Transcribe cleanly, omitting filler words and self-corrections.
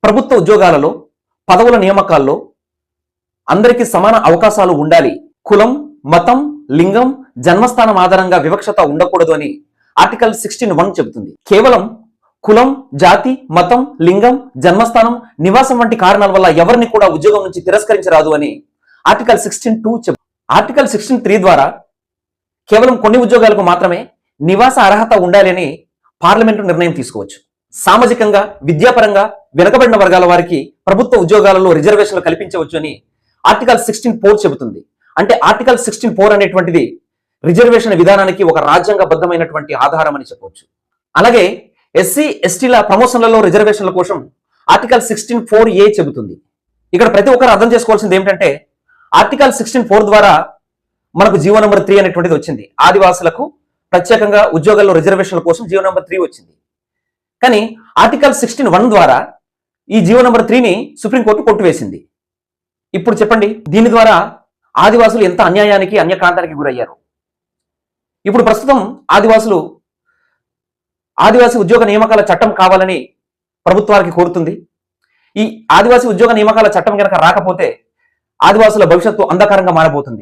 ప్రభుత్వ ఉద్యోగాలలో పదవుల నియామకాల్లో అందరికీ సమాన అవకాశాలు ఉండాలి, కులం, మతం, లింగం, జన్మస్థానం ఆధారంగా వివక్షత ఉండకూడదు అని ఆర్టికల్ 16(1) చెబుతుంది. కేవలం కులం, జాతి, మతం, లింగం, జన్మస్థానం, నివాసం వంటి కారణాల వల్ల ఎవరిని కూడా ఉద్యోగం నుంచి తిరస్కరించరాదు అని ఆర్టికల్ 16(2) చెబుతుంది. ఆర్టికల్ 16(3) ద్వారా కేవలం కొన్ని ఉద్యోగాలకు మాత్రమే నివాస అర్హత ఉండాలి అని పార్లమెంటు నిర్ణయం తీసుకోవచ్చు. సామాజికంగా, విద్యాపరంగా వెనుకబడిన వర్గాల వారికి ప్రభుత్వ ఉద్యోగాలలో రిజర్వేషన్లు కల్పించవచ్చు అని ఆర్టికల్ 16(4) చెబుతుంది. అంటే ఆర్టికల్ 16(4) అనేటువంటిది రిజర్వేషన్ విధానానికి ఒక రాజ్యాంగబద్ధమైనటువంటి ఆధారం అని చెప్పవచ్చు. అలాగే ఎస్సీ ఎస్టీల ప్రమోషన్లలో రిజర్వేషన్ల కోసం ఆర్టికల్ 16(4)(a) చెబుతుంది. ఇక్కడ ప్రతి ఒక్కరు అర్థం చేసుకోవాల్సింది ఏమిటంటే ఆర్టికల్ 16(4) ద్వారా మనకు జీవో నెంబర్ 3 అనేటువంటిది వచ్చింది. ఆదివాసులకు ప్రత్యేకంగా ఉద్యోగాల్లో రిజర్వేషన్ల కోసం జీవో నెంబర్ 3 వచ్చింది. కానీ ఆర్టికల్ 16(1) ద్వారా ఈ జీవో నెంబర్ 3ని సుప్రీంకోర్టు కొట్టివేసింది. ఇప్పుడు చెప్పండి, దీని ద్వారా ఆదివాసులు ఎంత అన్యాయానికి, అన్యకాంతానికి గురయ్యారు. ఇప్పుడు ప్రస్తుతం ఆదివాసీ ఉద్యోగ నియామకాల చట్టం కావాలని ప్రభుత్వానికి కోరుతుంది. ఈ ఆదివాసీ ఉద్యోగ నియామకాల చట్టం కనుక రాకపోతే ఆదివాసుల భవిష్యత్తు అంధకారంగా మారబోతుంది.